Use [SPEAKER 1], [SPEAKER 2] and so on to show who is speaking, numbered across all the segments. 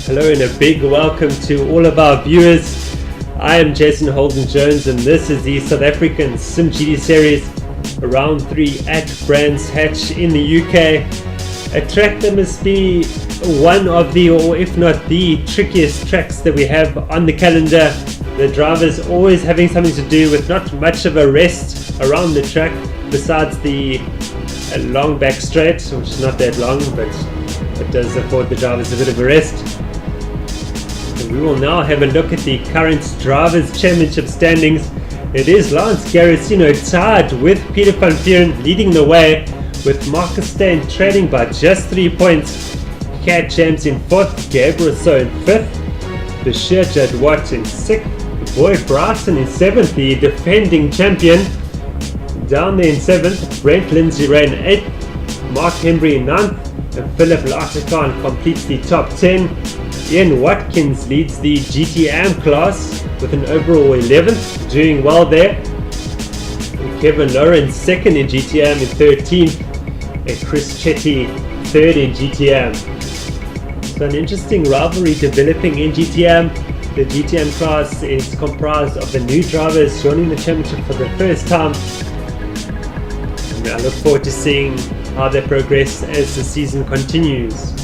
[SPEAKER 1] Hello and a big welcome to all of our viewers. I am Jason Holden-Jones and this is the South African simGT series round 3 at Brands Hatch in the UK. A track that must be one of the, or if not the trickiest tracks that we have on the calendar. The drivers always having something to do with not much of a rest around the track besides the long back straight, which is not that long, but it does afford the drivers a bit of a rest. And we will now have a look at the current Drivers' Championship standings. It is Lance Garicino tied with Peter van Vuuren leading the way, with Marcus Steyn trailing by just 3 points. Cat James in 4th, Gabriel So in 5th, Bashir Jadwat in 6th, Boyd Bryson in 7th, the defending champion. Down there in 7th, Brent Lindsay-Ray in 8th, Mark Hembry in 9th, and Philip Lartican completes the top 10. Ian Watkins leads the GTM class with an overall 11th, doing well there. And Kevin Lawrence 2nd in GTM in 13th, and Chris Chetty 3rd in GTM. So an interesting rivalry developing in GTM. The GTM class is comprised of the new drivers joining the championship for the first time. And I look forward to seeing how they progress as the season continues.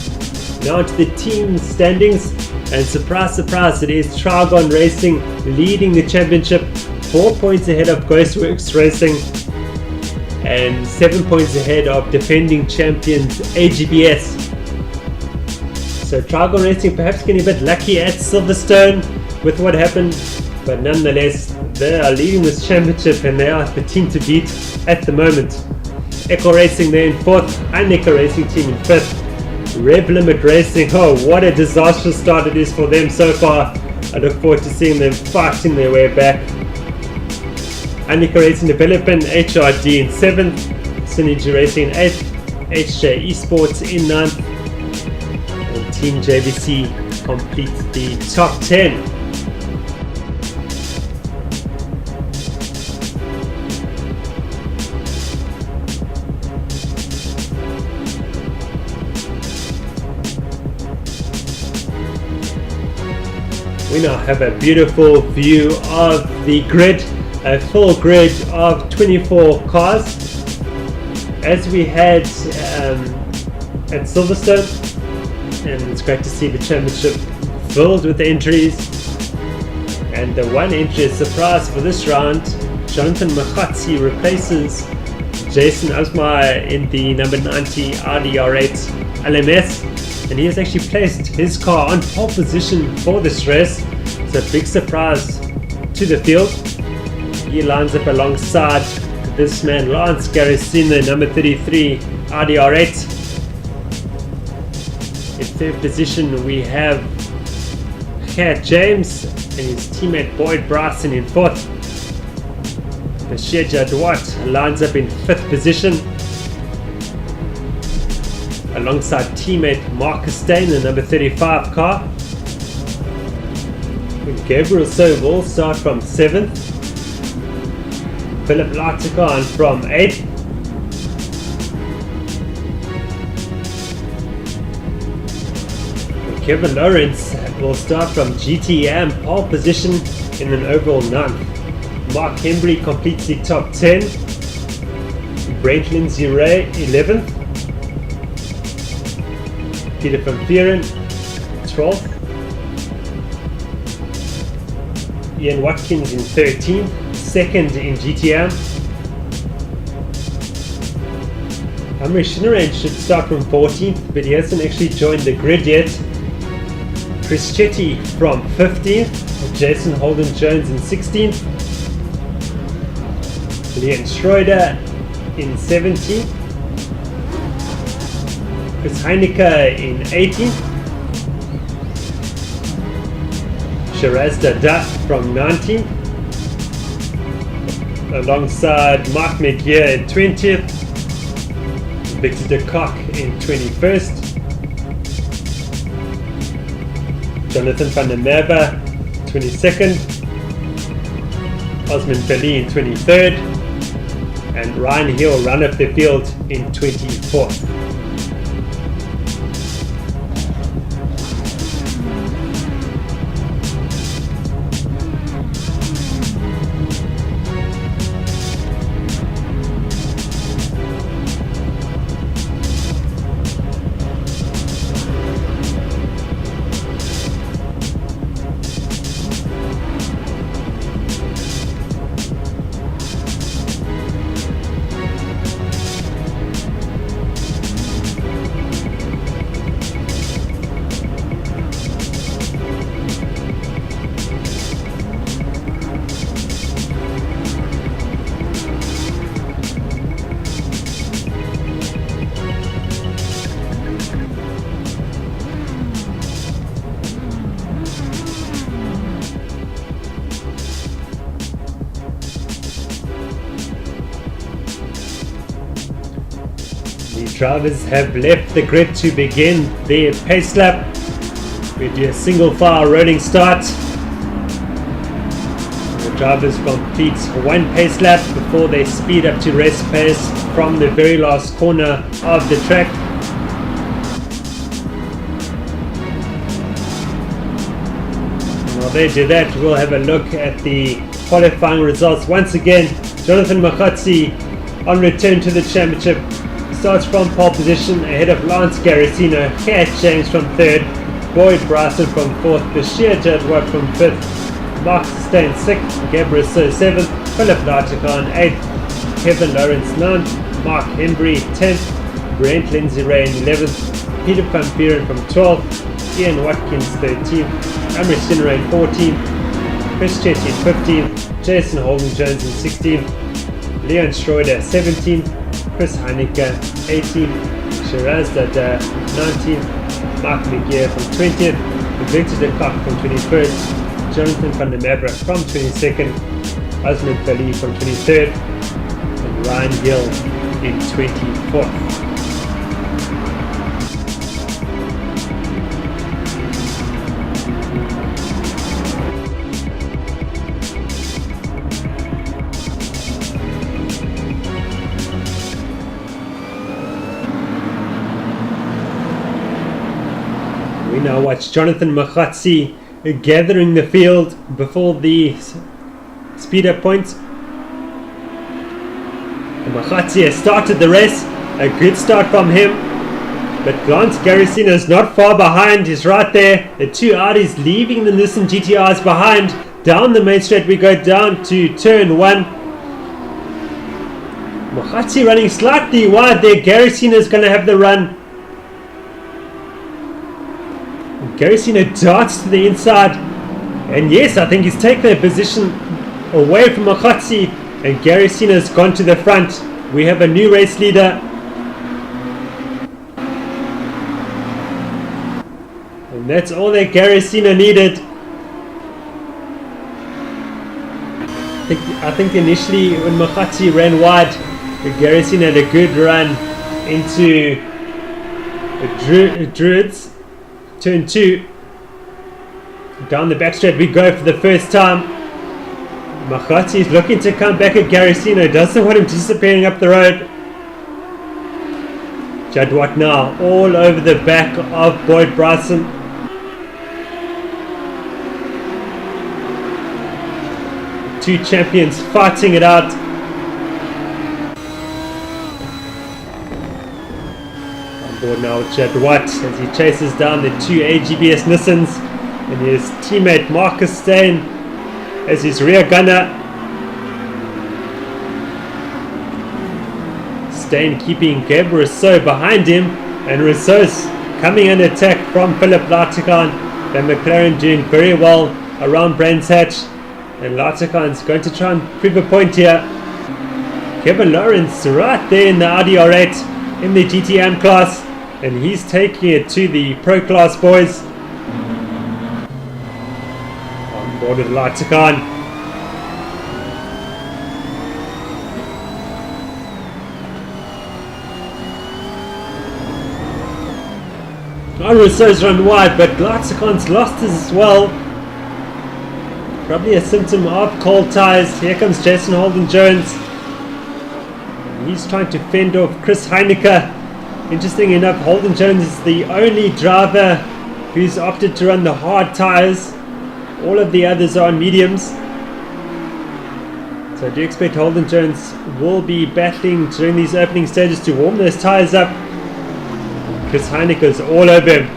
[SPEAKER 1] Now to the team standings, and surprise, surprise, it is Trigon Racing leading the championship, 4 points ahead of Ghostworks Racing and 7 points ahead of defending champions AGBS. So Trigon Racing perhaps getting a bit lucky at Silverstone with what happened, but nonetheless they are leading this championship and they are the team to beat at the moment. Echo Racing there in 4th, Heineken Racing Team in 5th. Rev Limit Racing, oh what a disastrous start it is for them so far. I look forward to seeing them fighting their way back. Heineken Racing Development, HRD in 7th, Synergy Racing in 8th, HJ Esports in 9th, and Team JVC completes the top 10. We now have a beautiful view of the grid, a full grid of 24 cars, as we had at Silverstone, and it's great to see the championship filled with entries. And the one entry, a surprise for this round, Jonathan Machotzi replaces Jason Osmeyer in the number 90 Audi R8 LMS. And he has actually placed his car on pole position for this race. So a big surprise to the field. He lines up alongside this man Lance Garicino, number 33 Audi R8. In 3rd position we have Cat James and his teammate Boyd Bryson in 4th. Bashir Jadwat lines up in 5th position alongside teammate Marcus Steyn, the number 35 car. Gabriel So will start from 7th. Philip Lartican from 8th. Kevin Lawrence will start from GTM pole position in an overall 9th. Mark Hembry completes the top 10. Brent Lindsay-Ray 11th. Peter van Vuuren 12th, Ian Watkins in 13th, 2nd in GTM. Amri Shinarain should start from 14th, but he hasn't actually joined the grid yet. Chris Chetty from 15th, Jason Holden-Jones in 16th, Leon Schroeder in 17th, Chris Heineke in 18th, Shiraz Dada from 19th, alongside Mark McGear in 20th, Victor de Kock in 21st, Jonathan van der Merwe 22nd, Osman Belli in 23rd, and Ryan Hill run up the field in 24th. Drivers have left the grid to begin their pace lap. We do a single file rolling start. The drivers complete one pace lap before they speed up to race pace from the very last corner of the track. While they do that, we'll have a look at the qualifying results. Once again, Jonathan Makhatsi on return to the championship starts from pole position ahead of Lance Garicino, Kat James from third, Boyd Bryson from fourth, Bashir Jadwat from fifth, Mark Stein 6th, Gabriel So 7th, Philip Larticon 8th, Kevin Lawrence 9th, Mark Henry 10th, Brent Lindsay Ray 11th, Peter Van Buren from 12th, Ian Watkins 13th, Amrit Sinray 14th, Chris Chetty 15th, Jason Holden Jones in 16th, Leon Schroeder 17th, Chris Heineke 18th, Shiraz Dada 19th, Mark McGear from 20th, Victor de Kock from 21st, Jonathan van der Mabra from 22nd, Osman Bali from 23rd, and Ryan Gill in 24th. We now watch Jonathan Makhatsi gathering the field before the speed up points. Makhatsi has started the race, a good start from him, but Lance Garicino is not far behind. He's right there. The two Audis leaving the Nissan GTRs behind. Down the main straight we go down to turn 1. Makhatsi running slightly wide there. Garicino is going to have the run. Garicino darts to the inside, and yes, I think he's taken a position away from Makhatsi, and Garicino has gone to the front. We have a new race leader, and that's all that Garicino needed. I think initially when Makhatsi ran wide, Garicino had a good run into the Druids. Turn 2, down the back straight we go for the first time. Makhatsi is looking to come back at Garicino, doesn't want him disappearing up the road. Jadwat now all over the back of Boyd Bryson. Two champions fighting it out. Now Jadwat as he chases down the two AGBS Nissans, and his teammate Marcus Stein as his rear gunner. Stein keeping Gabriel Rousseau behind him, and Rousseau's coming in attack from Philip Larticon. The McLaren doing very well around Brands Hatch, and Larticon's going to try and prove a point here. Kevin Lawrence right there in the Audi R8 in the GTM class, and he's taking it to the Pro Class boys. On board with Larticon. Rousseau's run wide, but Larticon's lost as well. Probably a symptom of cold tyres. Here comes Jason Holden Jones. He's trying to fend off Chris Heineke. Interesting enough, Holden Jones is the only driver who's opted to run the hard tyres. All of the others are on mediums. So I do expect Holden Jones will be battling during these opening stages to warm those tyres up. Chris Heineke is all over him.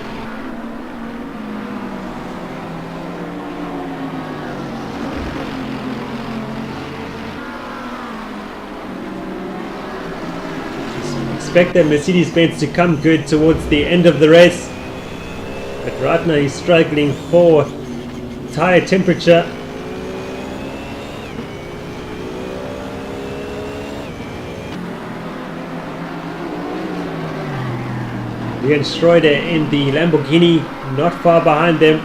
[SPEAKER 1] Expect that Mercedes-Benz to come good towards the end of the race, but right now he's struggling for tyre temperature. Leon Schroeder in the Lamborghini, not far behind them.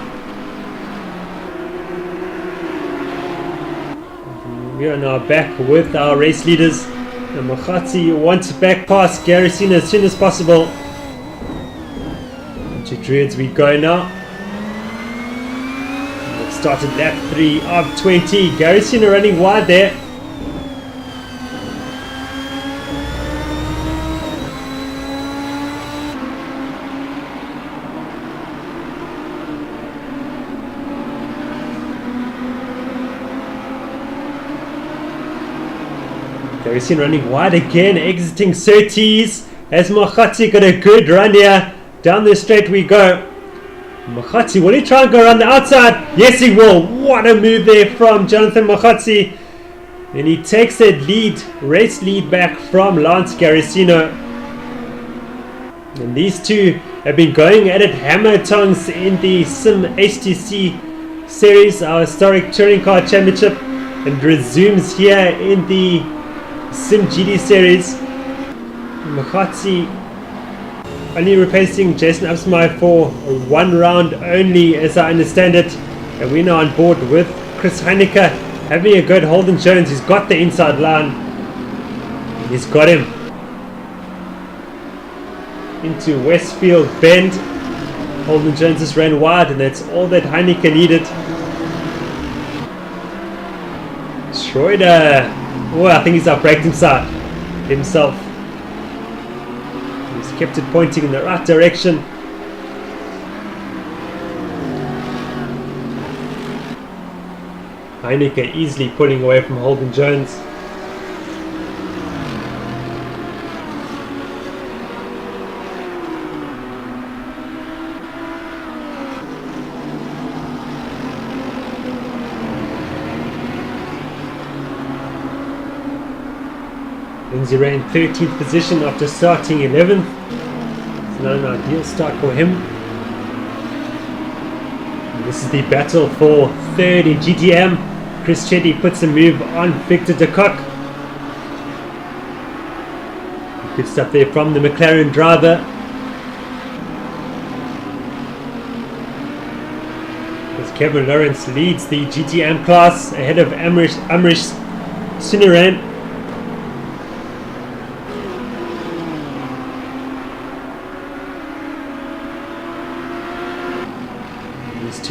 [SPEAKER 1] We are now back with our race leaders. And Mokhatsi wants to back past Garrisino as soon as possible. Into Druids we go now. We've started lap 3 of 20. Garrisino running wide there. Garrisino running wide again, exiting Surtees. As Mokhatsi got a good run here. Down the straight we go. Mokhatsi, will he try and go around the outside? Yes, he will. What a move there from Jonathan Mokhatsi. And he takes that race lead back from Lance Garrisino. And these two have been going at it hammer tongs in the Sim HTC series, our historic touring car championship, and resumes here in the simGT series. Mokhatsi only replacing Jason Upsmeyer for one round only, as I understand it, and we're now on board with Chris Heineke having a good Holden Jones. He's got the inside line, he's got him into Westfield Bend. Holden Jones just ran wide, and that's all that Heineke needed. Schroeder, oh, I think he's outbraked himself. He's kept it pointing in the right direction. Heineke easily pulling away from Holden Jones. Lindsay ran 13th position after starting 11th. It's not an ideal start for him. And this is the battle for third in GTM. Chris Chetty puts a move on Victor de Kock. Good stuff there from the McLaren driver. As Kevin Lawrence leads the GTM class ahead of Amrish Suniran.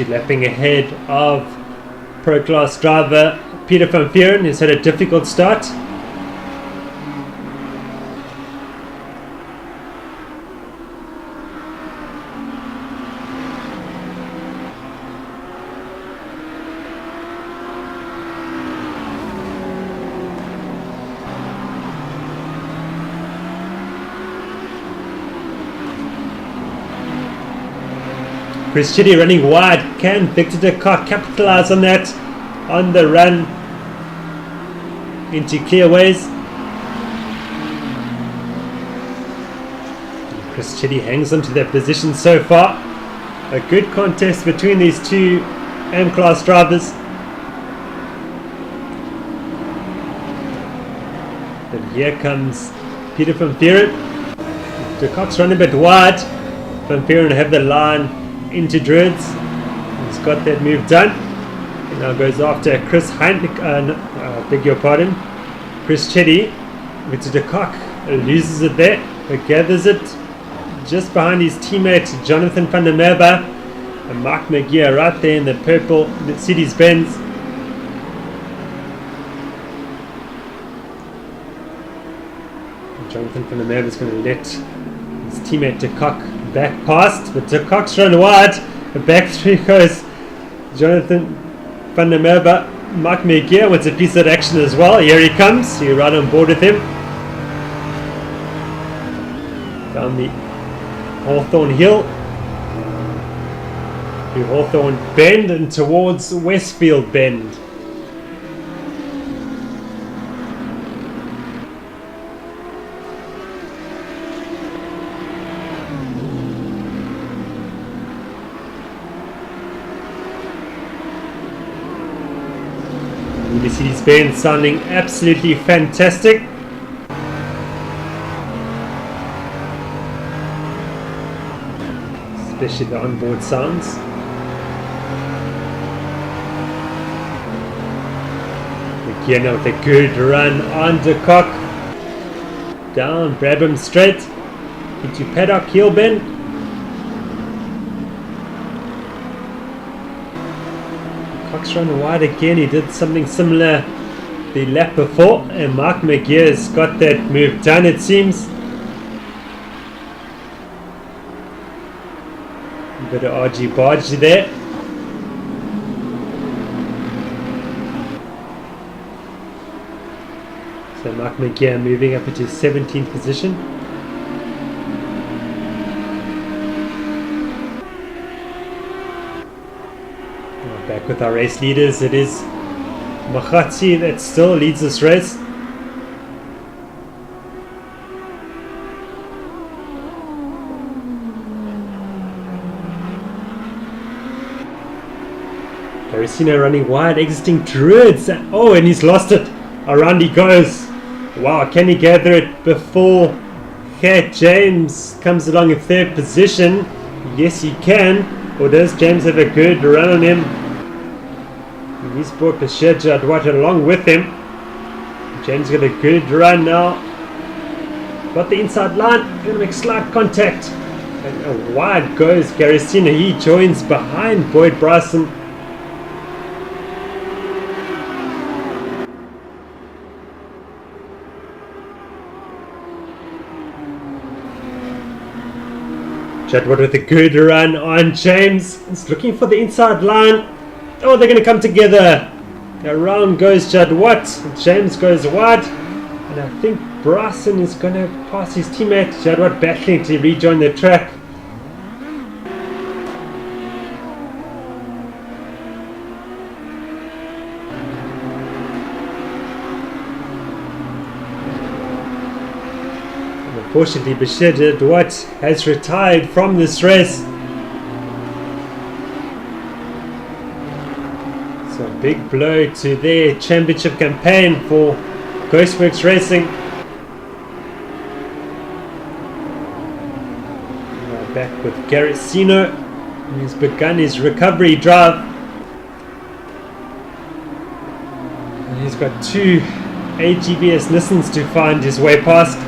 [SPEAKER 1] Lapping ahead of Pro Class driver Peter van Vieren, who's had a difficult start. Chris Chitty running wide. Can Victor de Kock capitalize on that on the run into clearways? Chris Chitty hangs on to that position so far. A good contest between these two M-Class drivers. But here comes Peter van Vieren. De Kock's running a bit wide. Van Vieren have the line into Druids. He's got that move done. And now goes after Chris Heineke, beg your pardon, Chris Chetty. Victor de Kock loses it there, but gathers it just behind his teammate Jonathan van der Merwe. And Mark McGeer right there in the purple Mercedes Benz. Jonathan van der Merwe is going to let his teammate de Kock back past, but de Kock's run wide. The back three goes Jonathan van der Merwe. Mark McGeer wants a piece of action as well. Here he comes. You're right on board with him. Down the Hawthorne Hill, through Hawthorne Bend and towards Westfield Bend. Mercedes Benz sounding absolutely fantastic. Especially the onboard sounds. Again with a good run on de Kock. down, Brabham straight into paddock heel bend. Cox run wide again. He did something similar the lap before, and Mark McGear's got that move done, it seems. A bit of argy-bargy there. So Mark McGear moving up into 17th position. Back with our race leaders, it is Makhatsi that still leads this race. Garicino running wide, exiting Druids. Oh, and he's lost it. Around he goes. Wow, can he gather it before Cat James comes along in third position? Yes, he can. Or does James have a good run on him? And he's brought Bashir Jadwat along with him. James got a good run now. Got the inside line. Going to make slight contact. And wide goes Garicino. He joins behind Boyd Bryson. Jadwat with a good run on James. He's looking for the inside line. Oh, they're going to come together. Around goes Jadwat. James goes wide. And I think Bryson is going to pass his teammate. Jadwat battling to rejoin the track. Unfortunately, Bashir Jadwat has retired from this race. So a big blow to their championship campaign for Ghostworks Racing. Back with Garicino, who's begun his recovery drive. And he's got two AGBS Nissans to find his way past.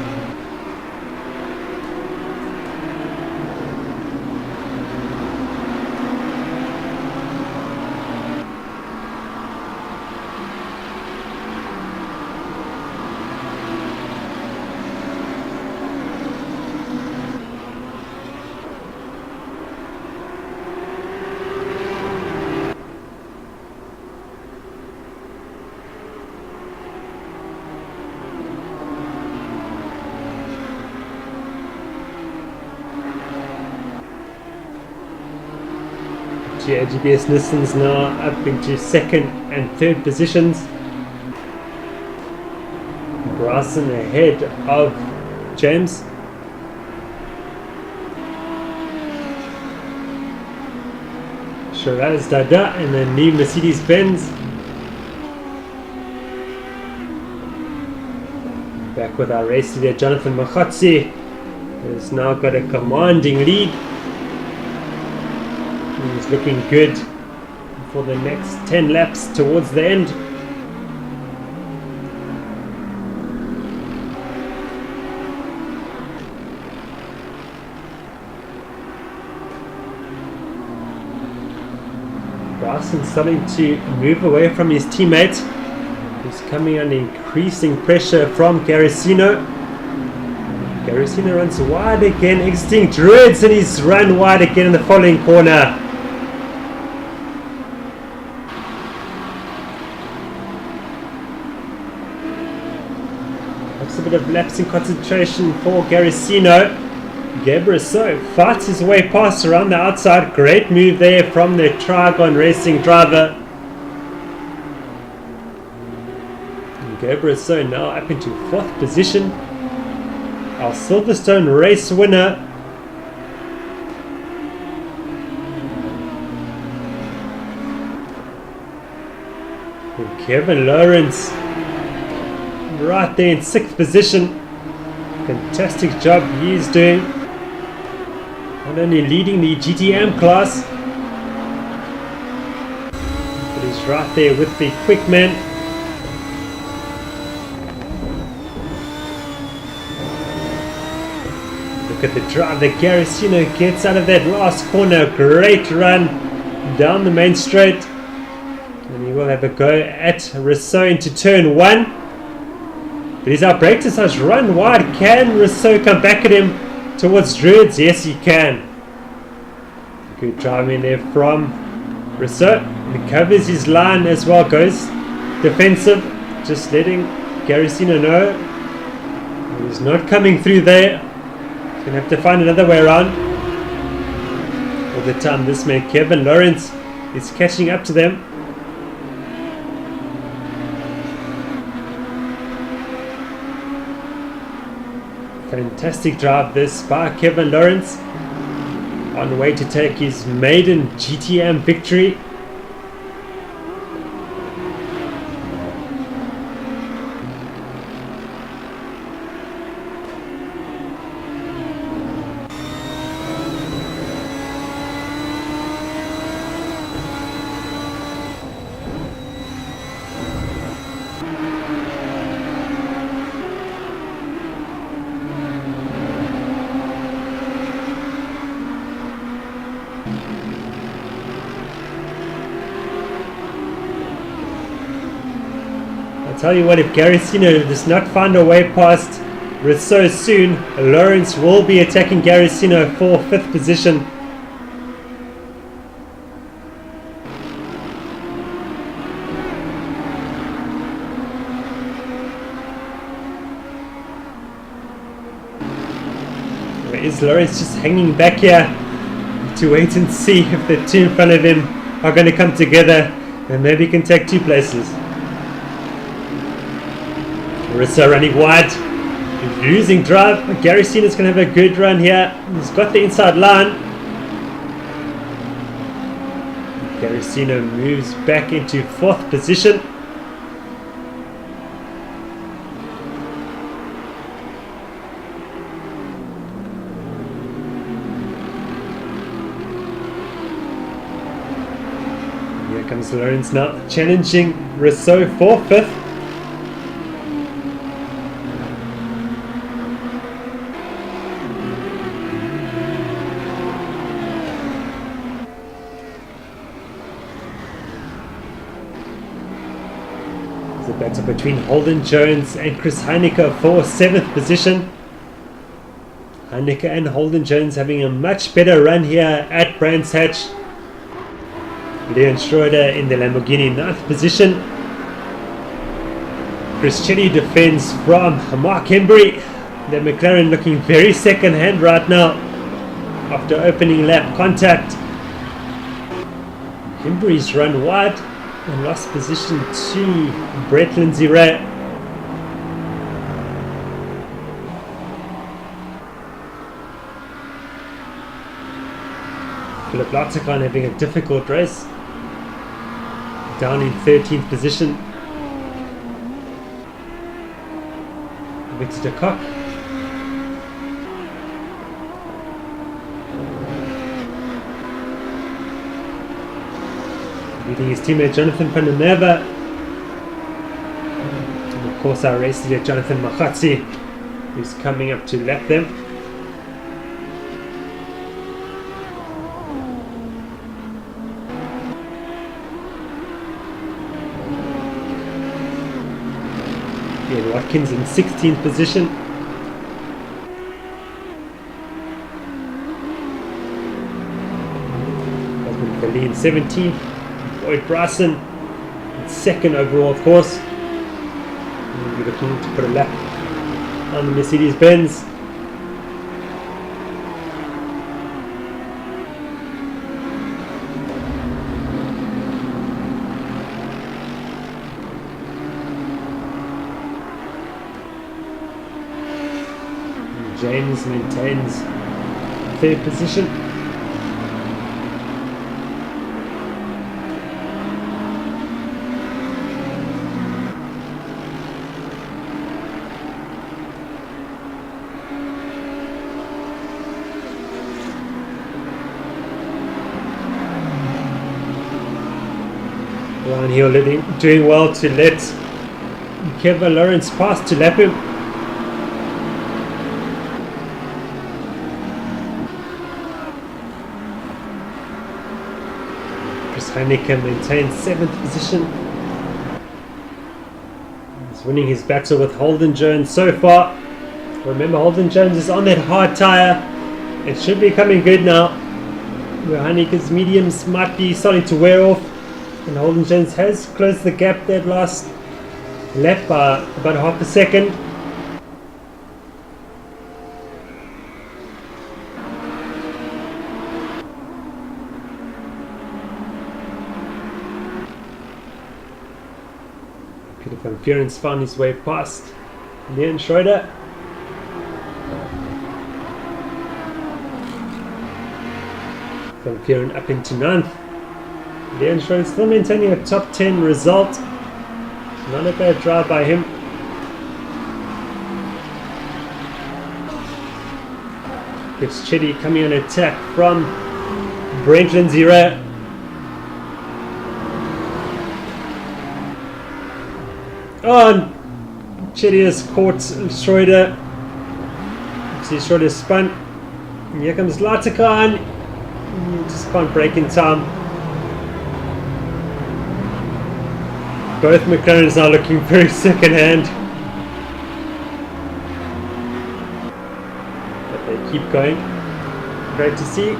[SPEAKER 1] GBS Nissans now up into second and third positions. Bryson ahead of James. Shiraz Dada and the new Mercedes-Benz. Back with our race leader Jonathan Makhatsi, who's now got a commanding lead. He's looking good for the next 10 laps towards the end. Bryson starting to move away from his teammate. He's coming under increasing pressure from Garicino. Garicino runs wide again, exiting Druids, and he's run wide again in the following corner. That's a bit of lapsing concentration for Garicino. Gabriel fights his way past around the outside. Great move there from the Trigon Racing driver. Gabriel now up into 4th position. Our Silverstone race winner. And Kevin Lawrence right there in 6th position. Fantastic job he's doing. Not only leading the GTM class, but he's right there with the quick man. the drive that Garicino gets out of that last corner. Great run down the main straight. And he will have a go at Rousseau into turn 1. But he's out brake decides run wide. Can Rousseau come back at him towards Druids? Yes, he can. Good driving there from Rousseau. He covers his line as well. Goes defensive. Just letting Garicino know he's not coming through there. He's going to have to find another way around. All the time this man Kevin Lawrence is catching up to them. Fantastic drive this by Kevin Lawrence, on the way to take his maiden GTM victory. Tell you what, if Garicino does not find a way past Rousseau soon, Lawrence will be attacking Garicino for 5th position. Or is Lawrence just hanging back here to wait and see if the two in front of him are going to come together and maybe can take 2 places? Rousseau running wide, losing drive. Garicino's going to have a good run here. He's got the inside line. Garicino moves back into 4th position. Here comes Lawrence now, challenging Rousseau for 5th. The battle between Holden Jones and Chris Heineke for 7th position. Heineke and Holden Jones having a much better run here at Brands Hatch. Leon Schroeder in the Lamborghini 9th position. Chris Chetty defends from Mark Hembry. The McLaren looking very second hand right now after opening lap contact. Hembry's run wide and lost position to Brett Lindsay Ray. Philip Larticon having a difficult race, down in 13th position. Victor de Kock leading his teammate Jonathan Panameva. And of course our race leader Jonathan Machatsi, who's coming up to lap them. Ian Watkins in 16th position. Osman Khalil in 17th. Lloyd Bryson in 2nd overall, of course. And we're looking to put a lap on the Mercedes-Benz. And James maintains 3rd position. Ryan Hill doing well to let Kevin Lawrence pass to lap him. Chris Heineke maintains 7th position. He's winning his battle with Holden Jones so far. Remember, Holden Jones is on that hard tyre. It should be coming good now. Where Heineke's mediums might be starting to wear off. And Holden Jones has closed the gap that last lap by about half a second. Peter van Vuren's found his way past Leon Schroeder. Van Vuren up into 9th. Leon Schroeder still maintaining a top 10 result. Not a bad drive by him. It's Chitty coming on attack from Brentland Zero. Oh, and Chitty has caught Schroeder. See Schroeder spun. And here comes Latakan. Just can't break in time. Both McLarens are looking very second hand. But they keep going. Great to see.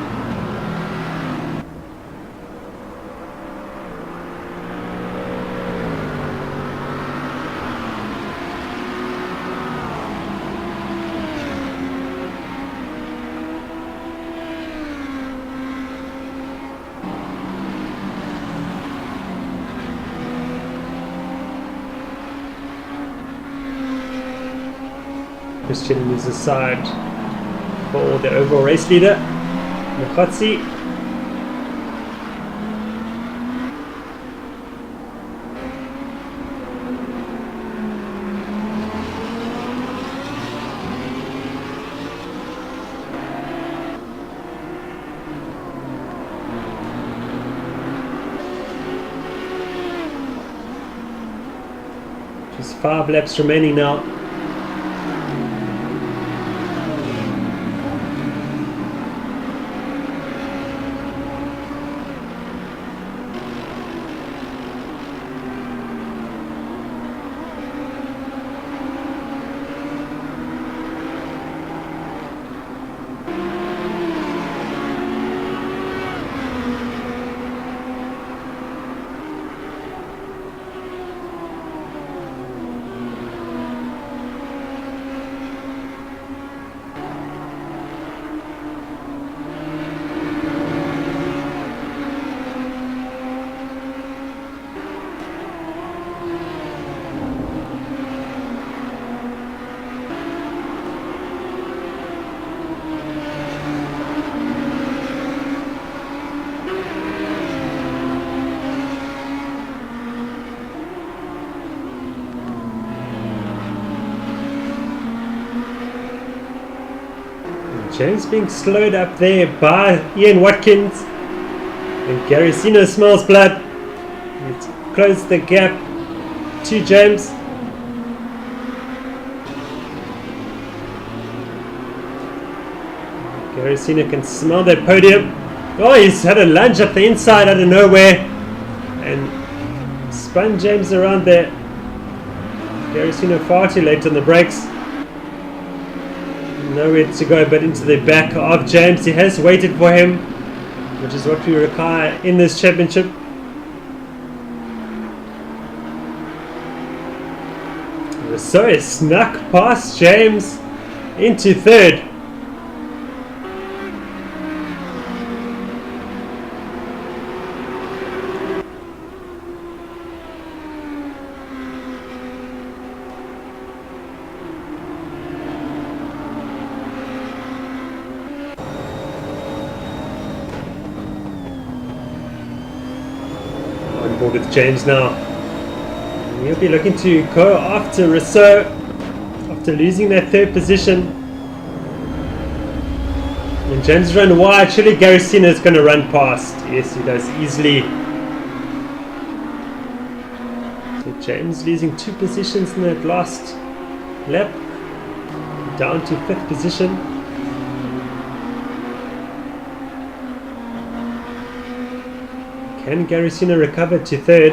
[SPEAKER 1] Christian moves aside for the overall race leader, Mukhatsi. Just 5 laps remaining now. James being slowed up there by Ian Watkins. And Gary Sino smells blood. He's closed the gap to James. Gary Sino can smell that podium. Oh, he's had a lunge up the inside out of nowhere. And spun James around there. Gary Sino far too late on the brakes. Nowhere to go but into the back of James. He has waited for him, which is what we require in this championship. So he snuck past James into 3rd. With James now. And he'll be looking to go after Rousseau after losing that 3rd position. And James run wide. Surely Gary Sino is going to run past. Yes, he does easily. So James losing 2 positions in that last lap. Down to 5th position. Can Garicino recover to third?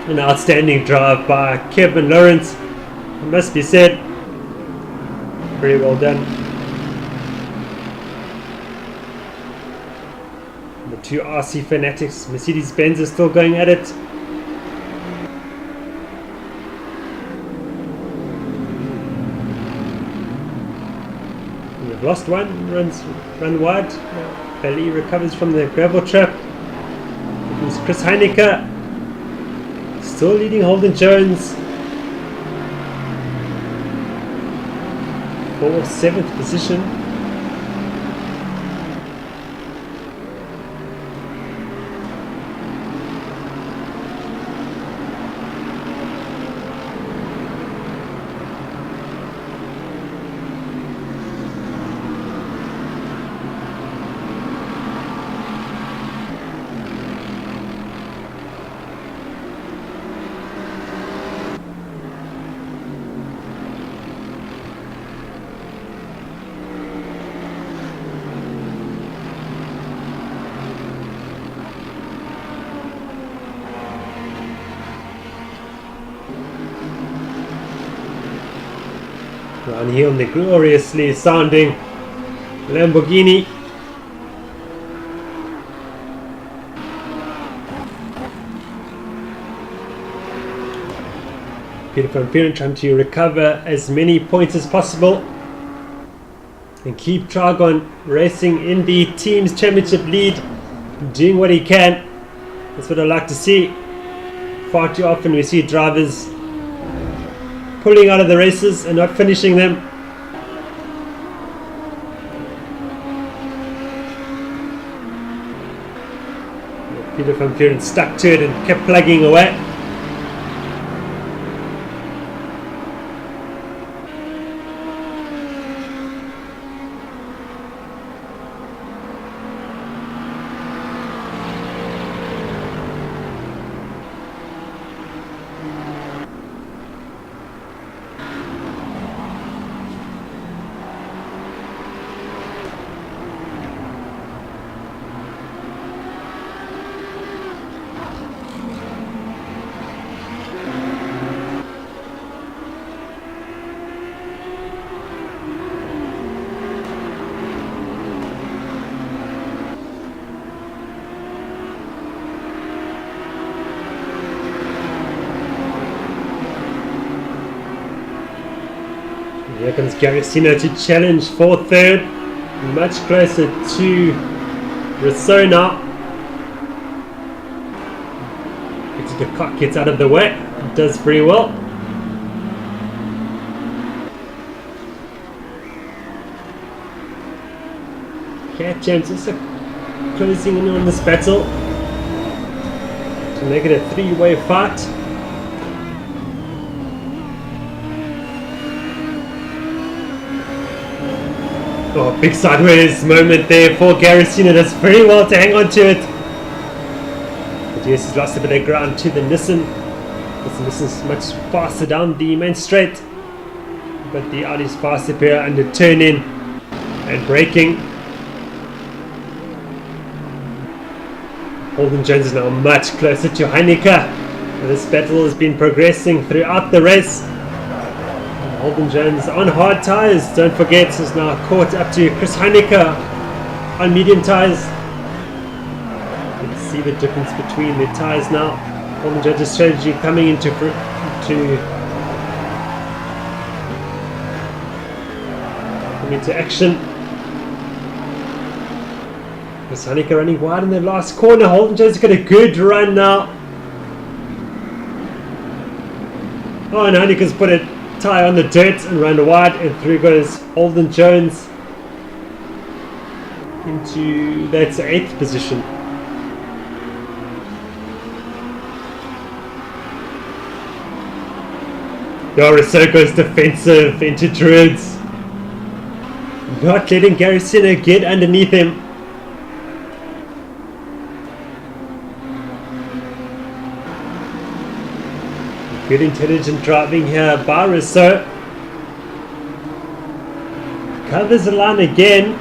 [SPEAKER 1] An outstanding drive by Kevin Lawrence, it must be said. Very well done. The two RC fanatics, Mercedes-Benz, are still going at it. We've lost one, run wide. Belly recovers from the gravel trap. It's Chris Heineke still leading Holden Jones for 7th position. Down here on the gloriously sounding Lamborghini. Peter Van Peeren trying to recover as many points as possible and keep Trigon racing in the team's championship lead, doing what he can. That's what I like to see. Far too often we see drivers pulling out of the races and not finishing them. Peter Van Peeren stuck to it and kept plugging away. Here comes Garicino to challenge for third, much closer to Rousseau now. The car gets out of the way, does very well. Cat Champs also closing in on this battle to make it a three-way fight. Oh, big sideways moment there for Garicino. Does very well to hang on to it. But yes, he's lost a bit of ground to the Nissan. The Nissan's much faster down the main straight, but the Audi's far superior under turn-in and braking. Holden Jones is now much closer to Heineke. This battle has been progressing throughout the race. Holden Jones on hard tyres, don't forget, is now caught up to Chris Heineke on medium tyres. You can see the difference between the tyres now. Holden Jones' strategy coming into action. Chris Heineke running wide in the last corner. Holden Jones got a good run now. Oh, and Heineke's put it tyre on the dirt and run wide, and through goes Holden Jones into that's 8th position. Rousseau goes defensive into Druids, not letting Garicino get underneath him. Good intelligent driving here by Rousseau. Covers the line again.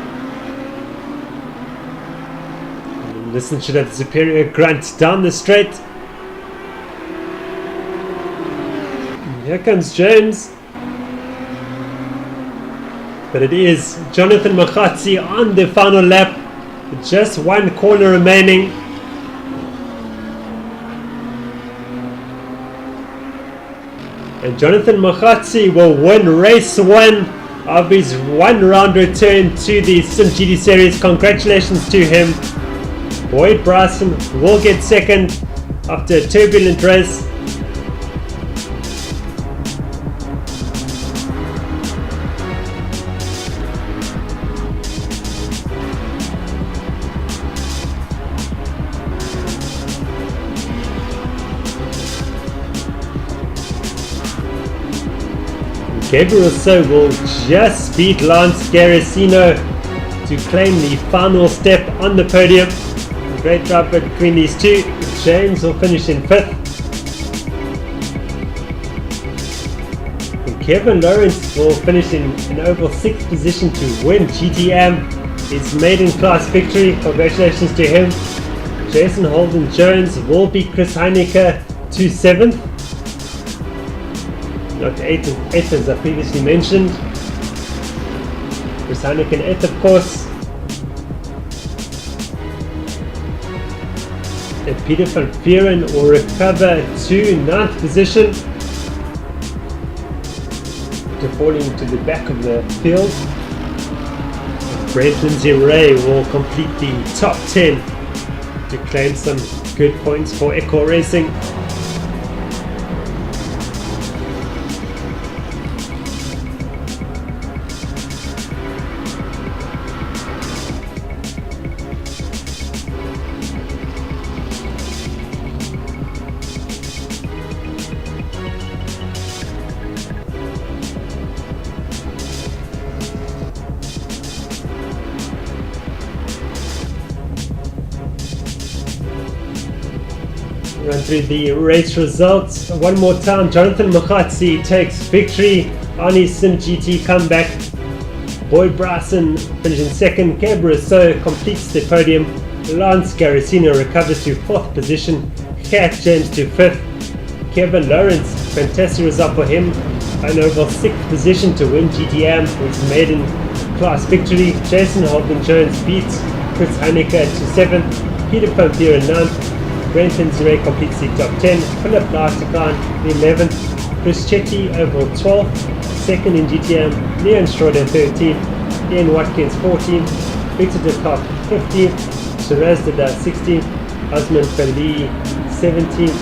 [SPEAKER 1] Listen to that superior grunt down the straight. Here comes James. But it is Jonathan Makhatsi on the final lap. Just one corner remaining. And Jonathan Makhatsi will win race 1 of his one-round return to the simGT series. Congratulations to him. Boyd Bryson will get second after a turbulent race. Gabriel So will just beat Lance Garacino to claim the final step on the podium. Great drive between these two. James will finish in 5th. And Kevin Lawrence will finish in an overall 6th position to win GTM, his maiden class victory. Congratulations to him. Jason Holden Jones will beat Chris Heineke to 7th. Not 8th as I previously mentioned. Chris Heineken 8th, of course. And Peter van Vieren will recover to 9th position after falling to the back of the field. Brent Lindsay Ray will complete the top 10 to claim some good points for Echo Racing. Run through the race results one more time. Jonathan Makhatsi takes victory on his simGT comeback. Boyd Bryson finishes 2nd. Gabriel So completes the podium. Lance Garacino recovers to 4th position. Cat James to 5th. Kevin Lawrence, fantastic result for him. An overall 6th position to win GTM, his maiden class victory. Jason Holden Jones beats Chris Heineke to 7th. Peter van Vieren 9th. Brenton Zure completes the top 10. Philip Lartigan 11th. Chris Chetty overall 12th. 2nd in GTM. Leon Schroeder 13th. Ian Watkins 14th. Victor de Kock 15th. Shiraz Dada 16th. Osman Fali 17th.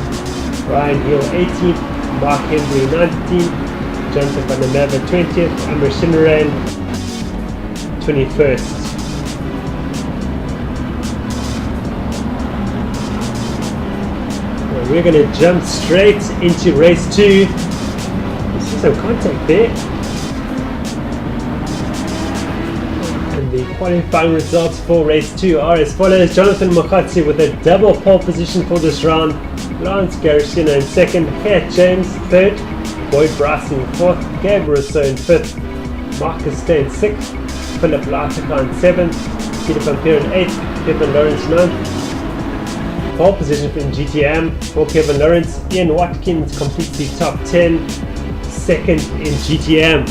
[SPEAKER 1] Ryan Hill 18th. Mark Henry 19th. Jonathan van der Merwe 20th. Amber Shinarain 21st. We're going to jump straight into race 2. You see some contact there. And the qualifying results for race 2 are as follows. Jonathan Makhatsi with a double pole position for this round. Lance Garacino in 2nd. Cat James 3rd. Boyd Bryson 4th. Gabriel So in 5th. Marcus Stay in 6th. Philip Lartigan 7th. Peter van Vieren 8th. Kevin Lawrence 9th. Pole position in GTM for Kevin Lawrence. Ian Watkins completes the top 10, 2nd in GTM.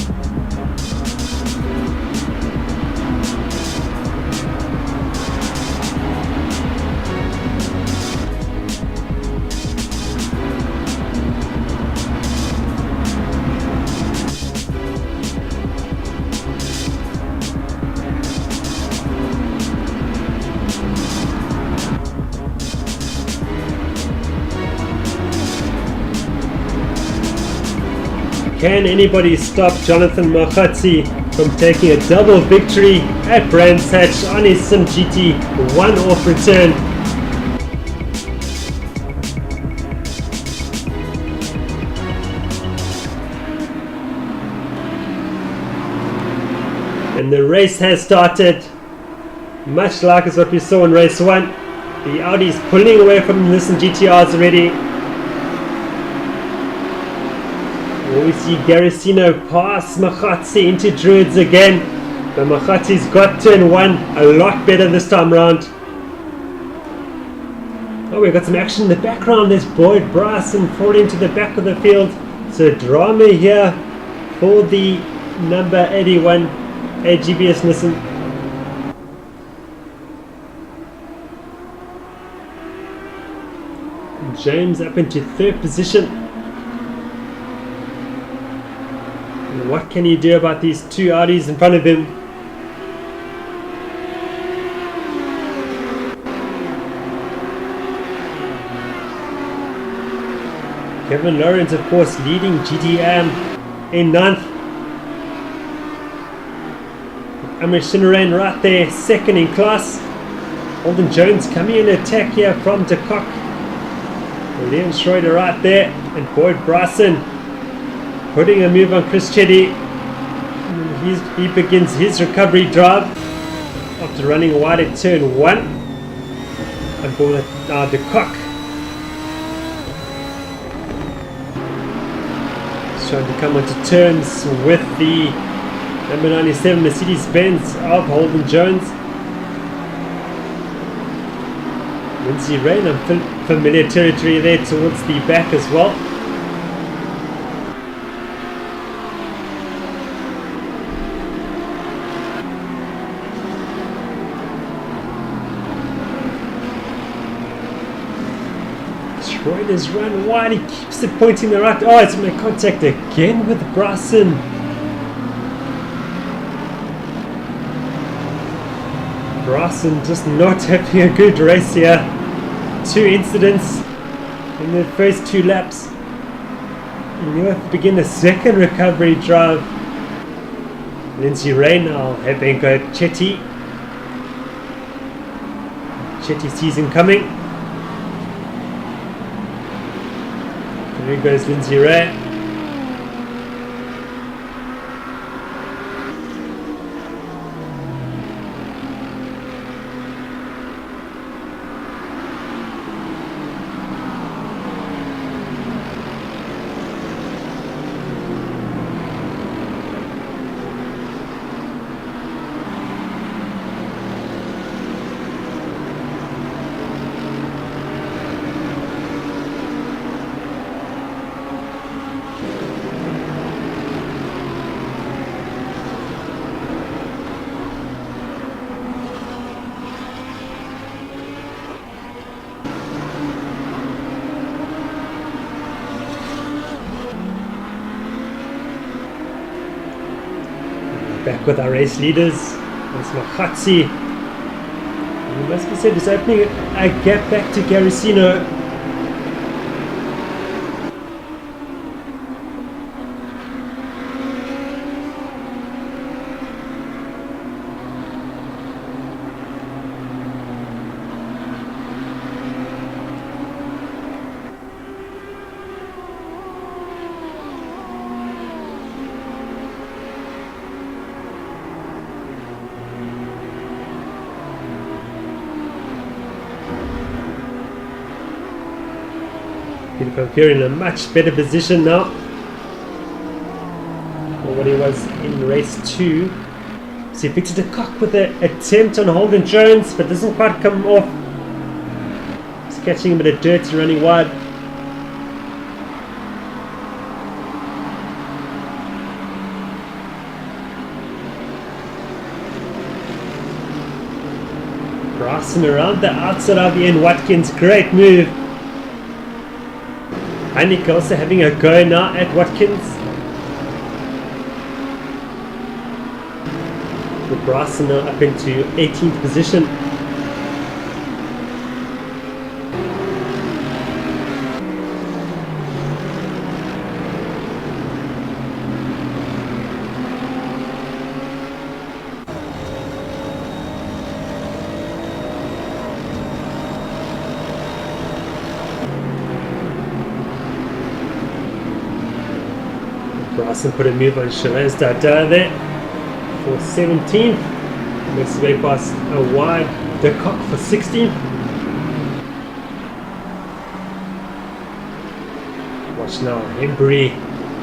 [SPEAKER 1] Can anybody stop Jonathan Makhatsi from taking a double victory at Brands Hatch on his simGT one-off return? And the race has started, much like as what we saw in race 1. The Audi's pulling away from the GTRs already. We see Garacino pass Makhatsi into Druids again. But Makhatsi's got turn 1 a lot better this time round. Oh, we've got some action in the background. There's Boyd Bryson falling to the back of the field. So drama here for the number 81 AGBS Nissan. James up into third position. And what can he do about these two Audis in front of him? Kevin Lawrence, of course, leading GTM in 9th. Amish Shinarain right there, second in class. Holden Jones coming in attack here from De Kock. Leon Schroeder right there, and Boyd Bryson putting a move on Chris Chetty. He begins his recovery drive after running wide at turn 1. And for De Kock trying to come onto terms with the number 97 Mercedes-Benz of Holden Jones. Lindsay Rain, familiar territory there towards the back as well. Schroeder's run wide, he keeps it pointing the right. Oh, it's made contact again with Bryson. Bryson just not having a good race here. 2 incidents in the first 2 laps. And you have to begin the second recovery drive. Lindsay Ray now having got Chetty. Chetty sees him coming. There goes Lindsay Ray. Back with our race leaders. There's Mahatsi. It must be said, it's opening a gap back to Garicino. Here in a much better position now than what he was in race 2. So he picks De Kock with an attempt on Holden Jones, but doesn't quite come off. He's catching a bit of dirt and running wide. Bryson around the outside of the end. Watkins, great move. Heineck also having a go now at Watkins. With Bryson now up into 18th position. Bryson put a move on Shiraz Dada there for 17th. Makes his way past a wide De Kock for 16th. Watch now, Embry.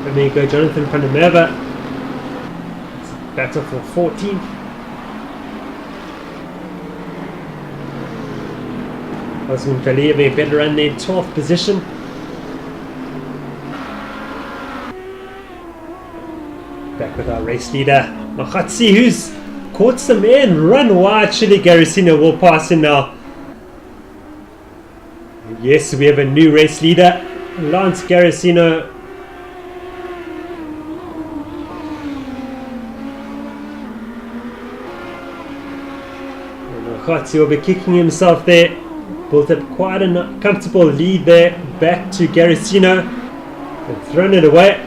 [SPEAKER 1] Let me go Jonathan Panameva. Battle for 14th. Osman Valley having a better run there, 12th position. Back with our race leader, Makhatsi, who's caught some air and run wide. Surely Garicino will pass in now. Yes, we have a new race leader, Lance Garicino. Makhatsi will be kicking himself there. Built up quite a comfortable lead there. Back to Garicino and thrown it away.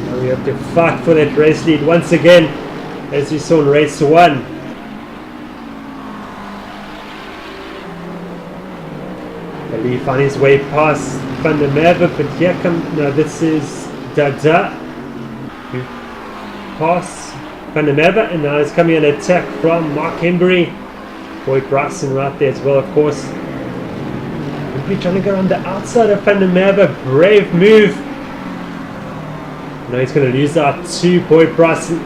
[SPEAKER 1] Now we have to fight for that race lead once again, as we saw in race 1. Ali found his way past Van der Merwe, but here comes, no, this is Dada, who passed Van der Merwe, and now he's coming an attack from Mark Hembury. Boy Bryson right there as well, of course. Hembury trying to go on the outside of Van der Merwe, brave move. Now he's going to lose out to Boy Bryson.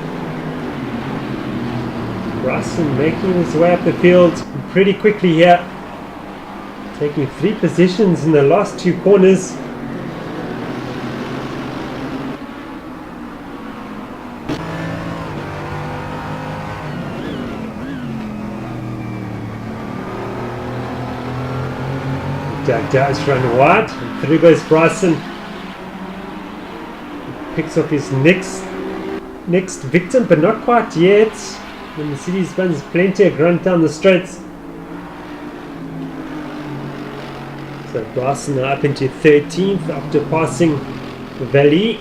[SPEAKER 1] Bryson making his way up the field pretty quickly here, taking 3 positions in the last 2 corners. Does run wide, through goes Bryson. Picks off his next victim, but not quite yet. The Mercedes runs plenty of grunt down the straights. So Bryson now up into 13th after passing Valley.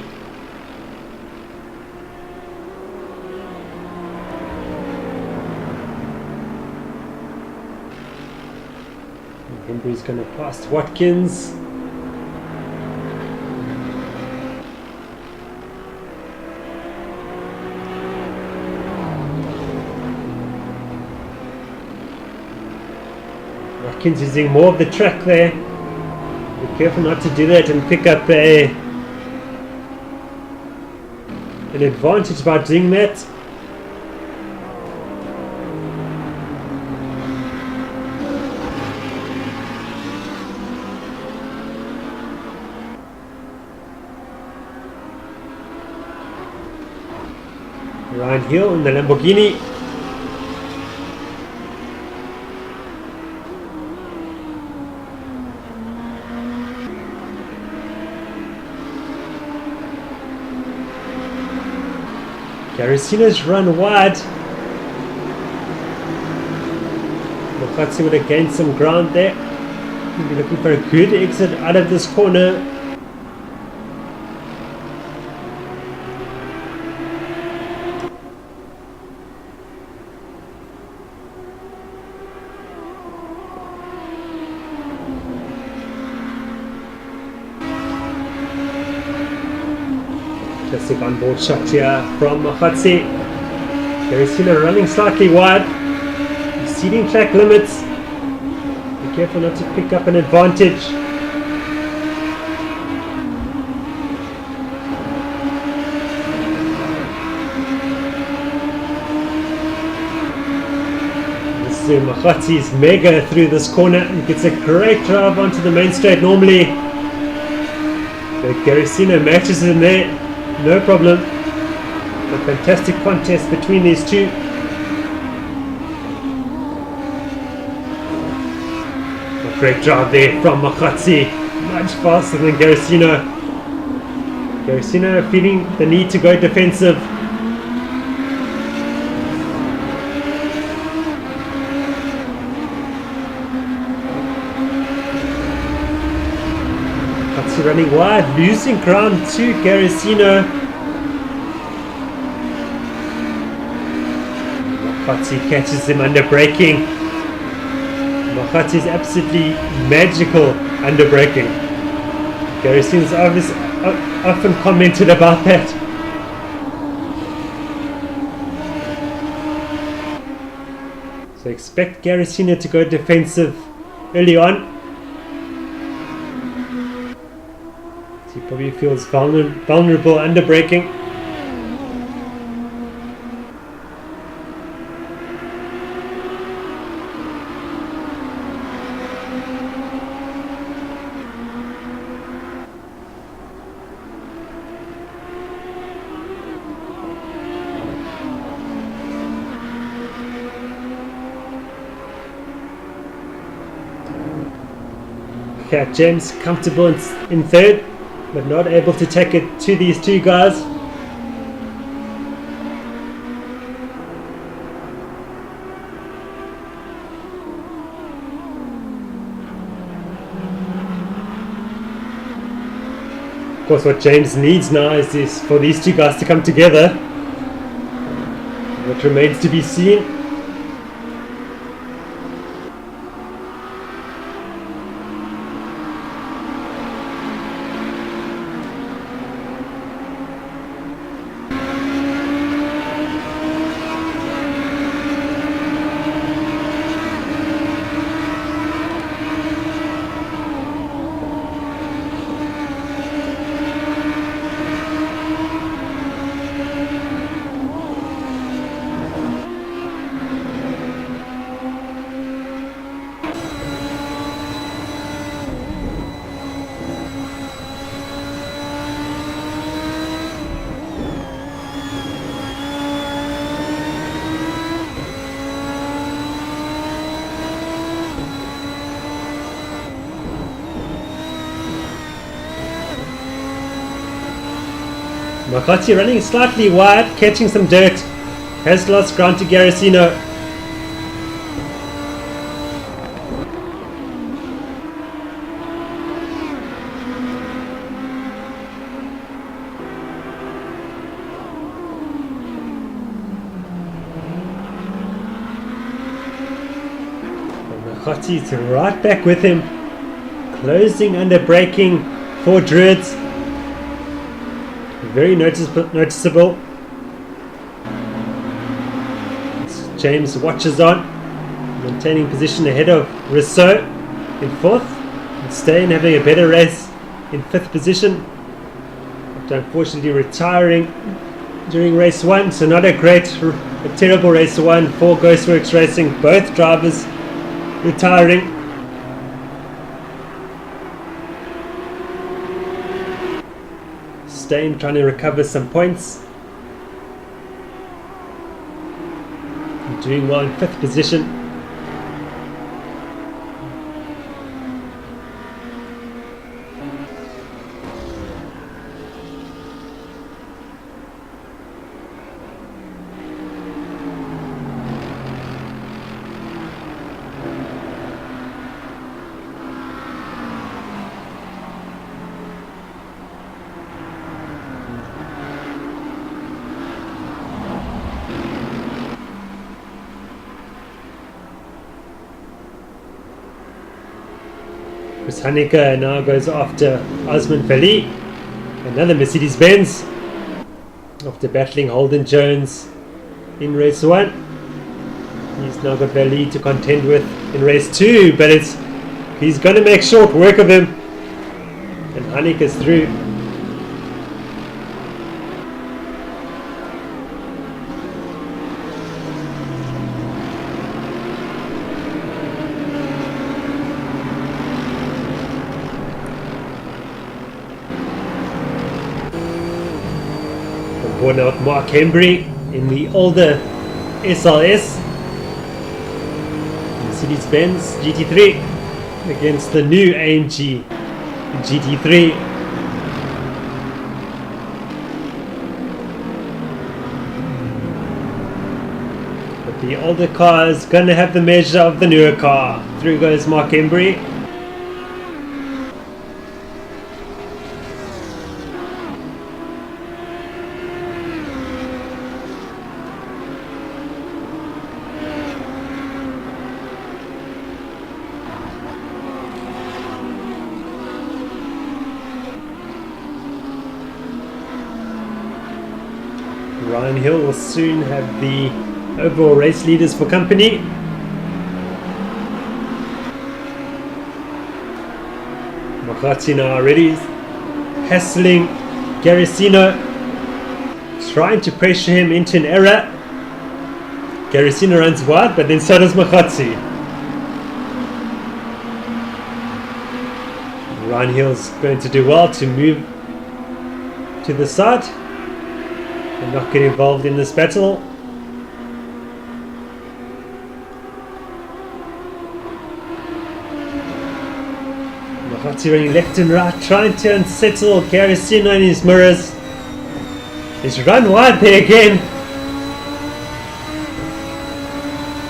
[SPEAKER 1] Hembury's going to pass Watkins. Watkins using more of the track there. Be careful not to do that and pick up an advantage by doing that. Ryan Hill in the Lamborghini. Garicino's run wide. Makhatsi would have gained some ground there. We'll be looking for a good exit out of this corner. Classic onboard shot here from Makhatsi. Garicino running slightly wide, exceeding track limits. Be careful not to pick up an advantage. This is Makhatsi's mega through this corner and gets a great drive onto the main straight normally. But Garicino matches in there. No problem. A fantastic contest between these two. A great job there from Makhatsi. Much faster than Garicino. Garicino feeling the need to go defensive. Makhatsi running wide, losing ground to Garicino. Makhatsi catches him under braking. Makhatsi is absolutely magical under braking. Garicino's often commented about that. So expect Garicino to go defensive early on. He probably feels vulnerable under braking. Okay, James comfortable in third, but not able to take it to these two guys. Of course, what James needs now is for these two guys to come together. What remains to be seen. Makati running slightly wide, catching some dirt. Has lost ground to Garasino. Makati is right back with him. Closing under braking for Druids. Very noticeable. James watches on, maintaining position ahead of Rousseau in fourth, and Steyn having a better race in fifth position, after unfortunately retiring during race one. So not a terrible race one for Ghostworks Racing. Both drivers retiring. Steyn trying to recover some points. Doing well in fifth position. Chris Haneker now goes after Osman Fali, another Mercedes-Benz, after battling Holden Jones in race one. He's now got Fali to contend with in race two, but he's going to make short work of him, and Haneker's through. Born out Mark Hembry in the older SLS Mercedes-Benz GT3 against the new AMG GT3. But the older car is going to have the measure of the newer car. Through goes Mark Hembry. Ryan Hill will soon have the overall race leaders for company. Makati now already hassling Garasino, trying to pressure him into an error. Garasino runs wide, but then so does Makati. Ryan Hill's going to do well to move to the side and not get involved in this battle. Mahati running left and right, trying to unsettle Garicino in his mirrors. He's run wide there again.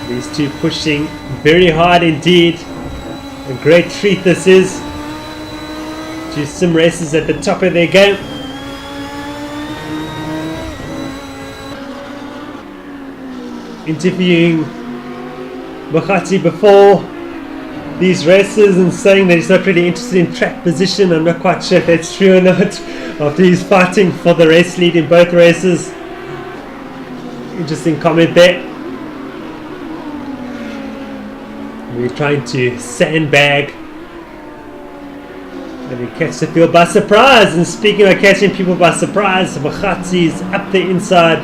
[SPEAKER 1] These two pushing very hard indeed. A great treat this is. Two sim racers at the top of their game. Interviewing Mahati before these races and saying that he's not really interested in track position. I'm not quite sure if that's true or not after he's fighting for the race lead in both races. Interesting comment there. We're trying to sandbag and we catch the field by surprise. And speaking of catching people by surprise, Mahati's up the inside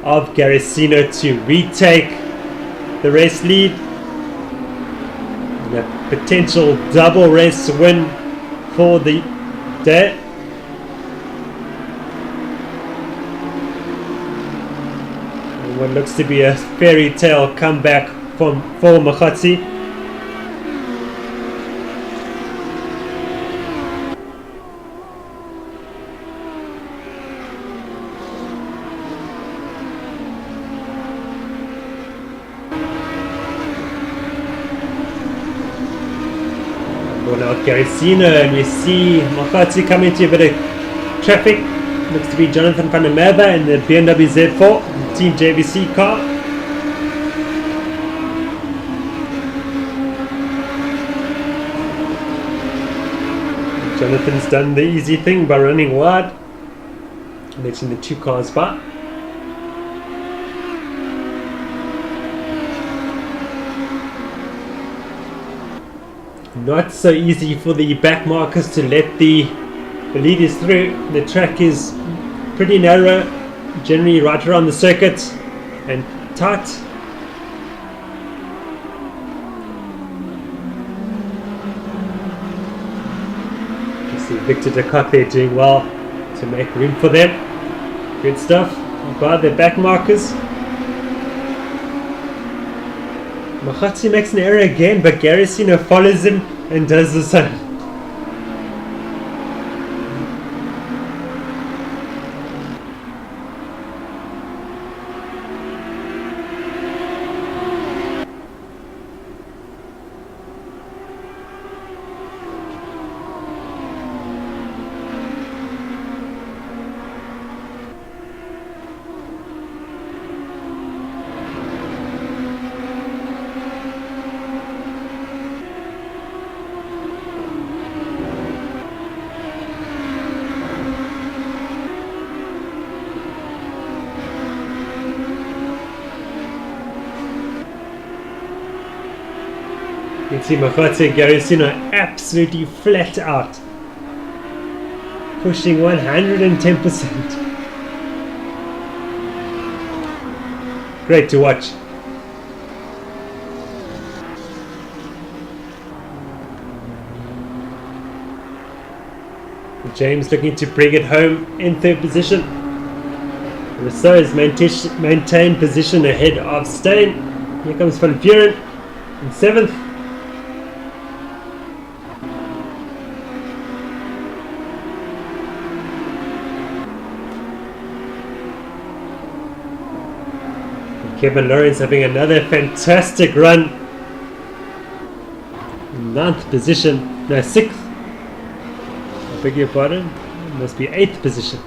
[SPEAKER 1] of Garicino to retake the race lead. And a potential double race win for the day. And what looks to be a fairy tale comeback for Mahati. Going out Garicino, and we see Mahati come into a bit of traffic. Looks to be Jonathan van der Merwe in the BMW Z4 Team JVC car. Jonathan's done the easy thing by running wide, letting the two cars by. Not so easy for the back markers to let the leaders through. The track is pretty narrow, generally right around the circuit, and tight. You see Victor Ducat there doing well to make room for them. Good stuff by the back markers. Mahati makes an error again, but Garicino follows him and does the same. You can see Mahati and Garicino absolutely flat out, pushing 110%. Great to watch. James looking to bring it home in third position. Rousseau has maintained position ahead of Steyn. Here comes Van Vuren in seventh. Kevin Lawrence having another fantastic run. Ninth position, no, sixth. I beg your pardon. It must be eighth position.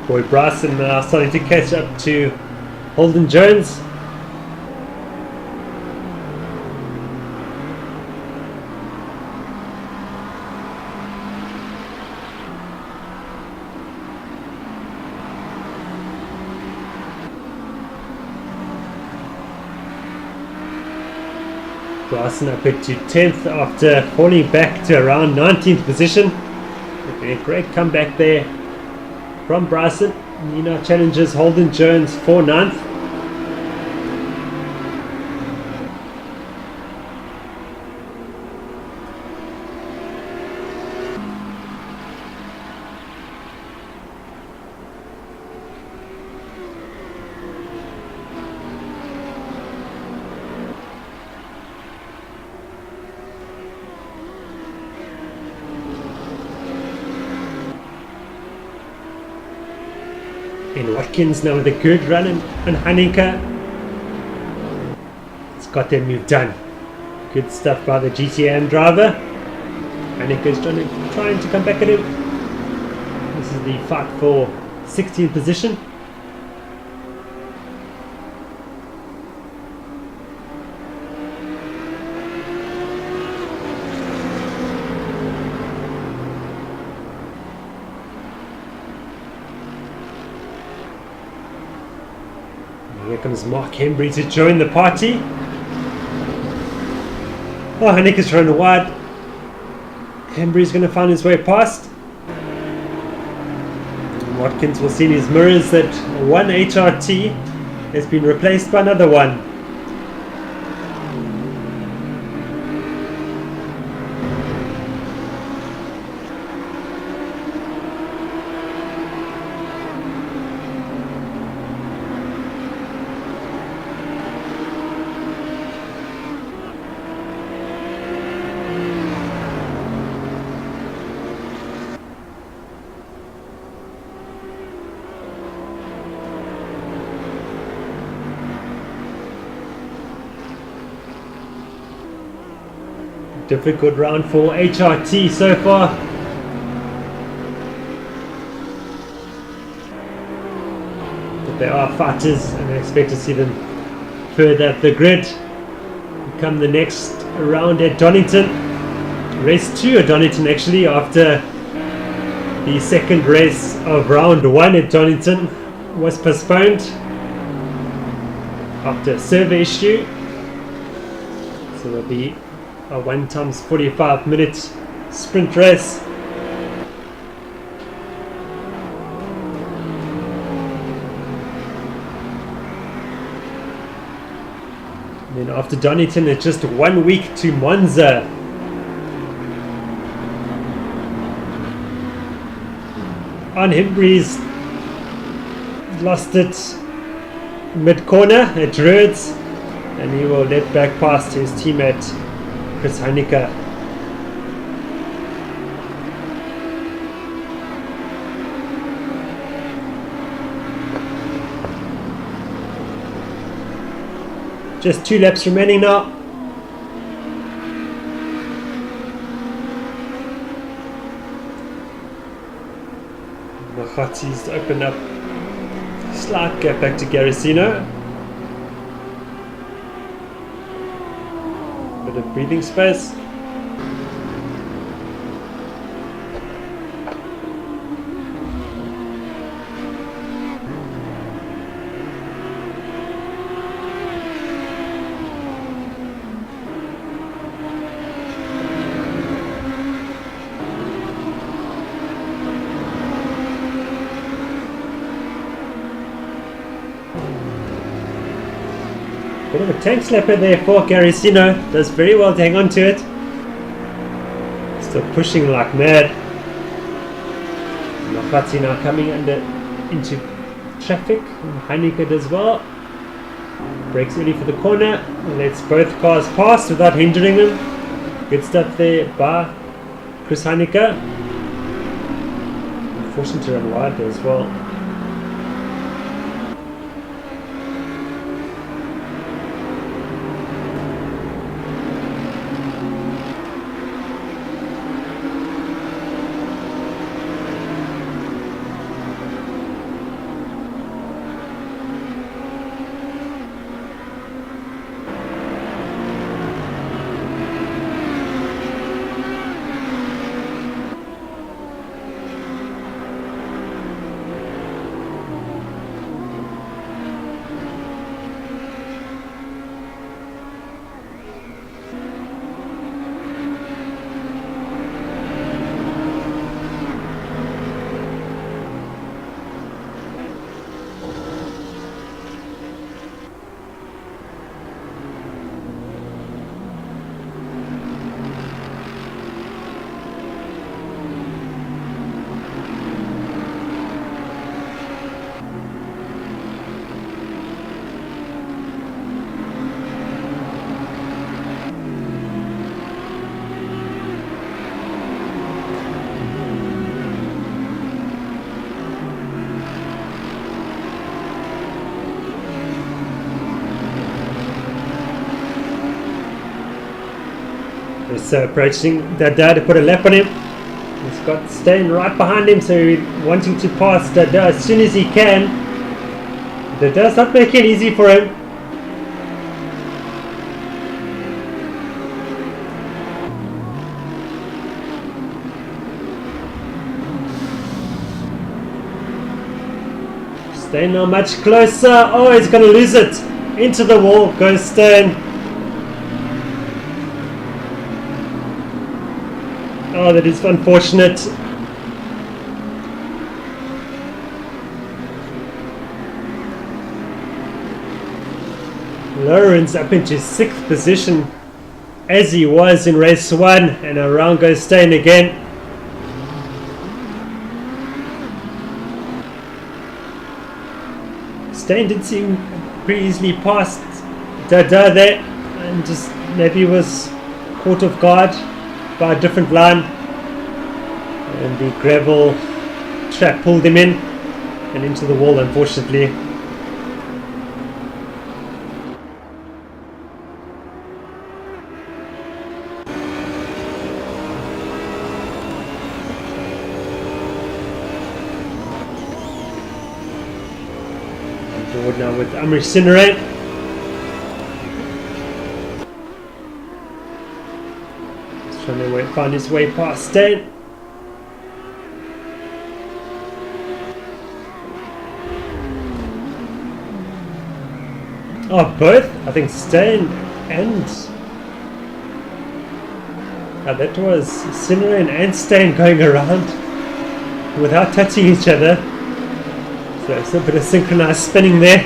[SPEAKER 1] Boy Bryson now starting to catch up to Holden Jones. Bryson up into 10th after falling back to around 19th position. A great comeback there from Bryson. He now challenges Holden Jones for 9th. In Watkins now with a good run and Hanika. It's got their move done. Good stuff by the GTM driver. Hanika's trying to come back at him. This is the fight for 16th position. Here comes Mark Hembry to join the party. Oh, Hanika's trying to wide. Hembry's going to find his way past. Watkins will see in his mirrors that one HRT has been replaced by another one. Difficult round for HRT so far. But they are fighters and I expect to see them further up the grid. Come the next round at Donington. Race 2 at Donington actually, after the second race of round 1 at Donington was postponed after a server issue. So there'll be a 1 times 45 minute sprint race. And then after Donington, it's just 1 week to Monza. On Hembry's lost it mid corner at Druids, and he will let back past his teammate Chris Hanika. Just 2 laps remaining now. Mahati's opened up a slight gap back to Garicino. Bit of breathing space. Bit of a tank slapper there for Garicino. Does very well to hang on to it. Still pushing like mad. Mahati now coming into traffic. Hanika does well. Brakes early for the corner. And lets both cars pass without hindering them. Good stuff there by Chris Hanika. Unfortunate to run wide there as well. Corsa approaching Dada to put a lap on him. He's got Steyn right behind him, so he's wanting to pass Dada as soon as he can. Dada's not making it easy for him. Steyn now much closer. Oh, he's going to lose it. Into the wall goes Steyn. Oh, that is unfortunate. Lawrence up into 6th position as he was in race 1, and around goes Steyn again. Steyn did seem pretty easily past Dada there, and just maybe was caught off guard by a different line, and the gravel trap pulled him in and into the wall, unfortunately. Forward now with simGT. Trying to find his way past Steyn. Oh, both? I think Steyn and... that was simGT and Steyn going around without touching each other. So it's a bit of synchronized spinning there.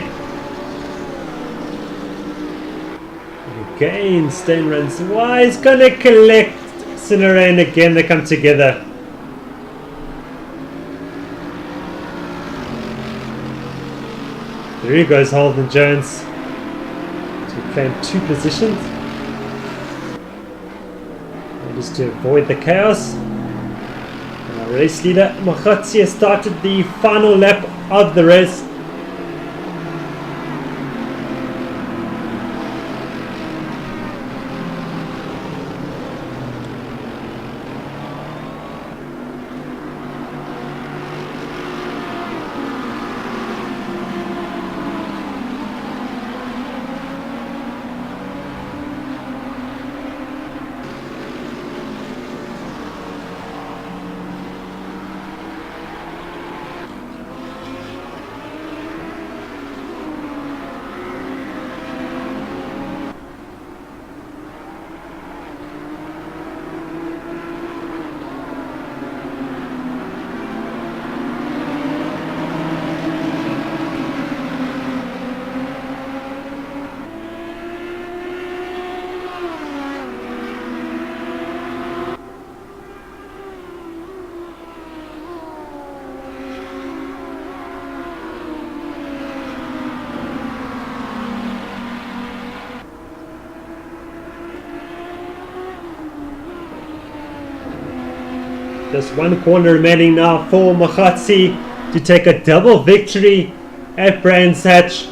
[SPEAKER 1] Again, Steyn runs wide. He's going to collect simGT, and again they come together. There he goes, Holden Jones to claim 2 positions. And just to avoid the chaos. And our race leader Mokgotsi has started the final lap of the race. Just 1 corner remaining now for Mokgotsi to take a double victory at Brands Hatch.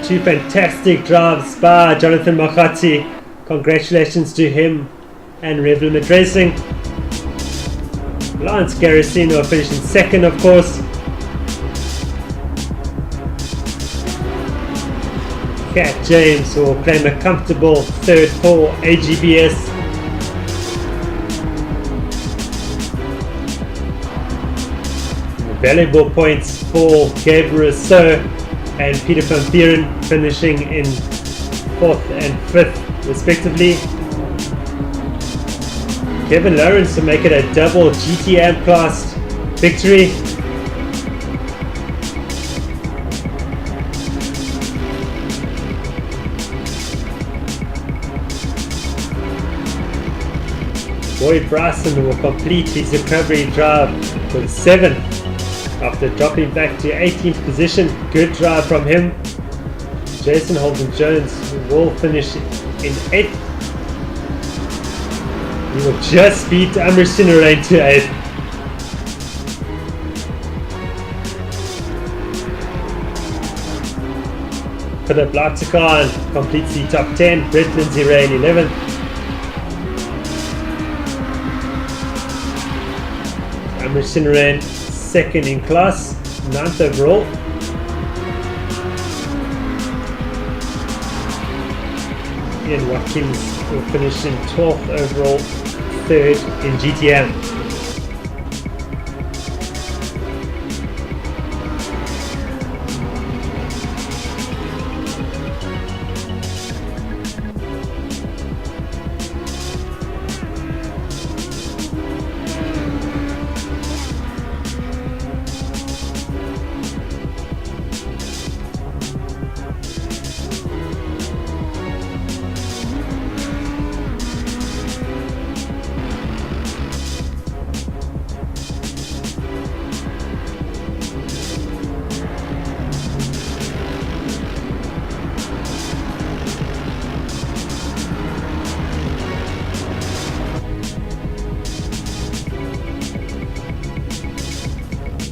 [SPEAKER 1] Two fantastic drives by Jonathan Mokgotsi. Congratulations to him and Revlimid Racing. Lance Garrisino finishing 2nd, of course. Cat James will claim a comfortable 3rd for AGBS. Valuable points for Gabriel Rousseau and Peter van Vieren, finishing in 4th and 5th respectively. Kevin Lawrence to make it a double GTM class victory. Boyd Bryson will complete his recovery drive with 7 after dropping back to 18th position. Good drive from him. Jason Holden Jones will finish in 8th. He will just beat simGT to 8th. Philip Latikon completes the top 10. Brett Lindsay Ray in 11th. Emerson ran second in class, 9th overall. Ian Watkins will finish in 12th overall, 3rd in GTM.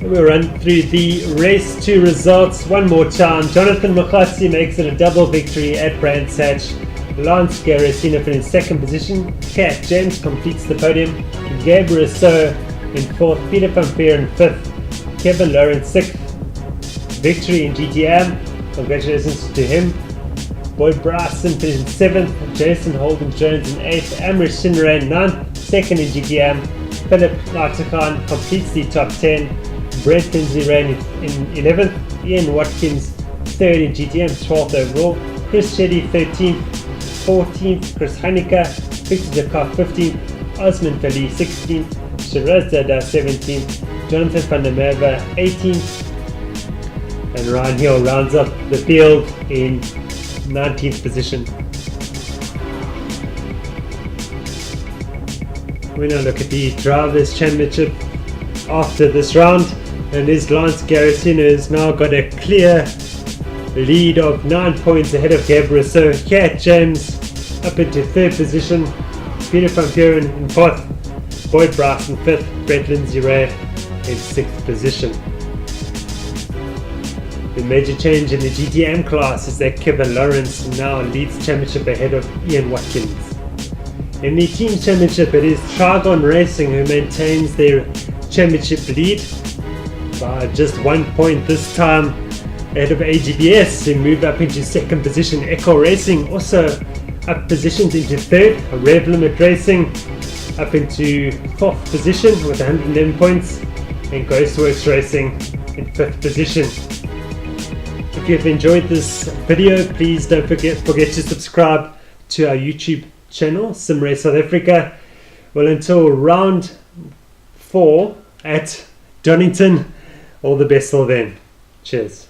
[SPEAKER 1] We'll run through the race 2 results one more time. Jonathan Mokhatsi makes it a double victory at Brands Hatch. Lance Garracino in second position. Kat James completes the podium. Gabriel Rousseau in 4th. Peter Van Peer in 5th. Kevin Lawrence 6th. Victory in GTM. Congratulations to him. Boyd Bryson finished in 7th. Jason Holden Jones in 8th. Amrish Sinra in 9th. 2nd in GTM. Philip Latikon completes the top 10. Brett Lindsay ran in 11th, Ian Watkins 3rd in GTM, 12th overall, Chris Shetty 13th, 14th, Chris Haneke, Victor Jakar 15th, Osman Fali 16th, Shiraz Dada 17th, Jonathan van der Merwe 18th, and Ryan Hill rounds up the field in 19th position. We now look at the Drivers' Championship after this round. And this Lance Garracino has now got a clear lead of 9 points ahead of Gabriel. So Kat James up into 3rd position, Peter Van Buren in 4th, Boyd Bryson 5th, Brett Lindsay Ray in 6th position. The major change in the GTM class is that Kevin Lawrence now leads the championship ahead of Ian Watkins. In the team championship, it is Trigon Racing who maintains their championship lead by just 1 point this time ahead of AGBS, who move up into 2nd position. Echo Racing also up positions into 3rd. Rev Limit Racing up into 4th position with 111 points, and Ghostworks Racing in 5th position. If you've enjoyed this video, please don't forget to subscribe to our YouTube channel, SimRace South Africa. Well, until round 4 at Donington, all the best till then. Cheers.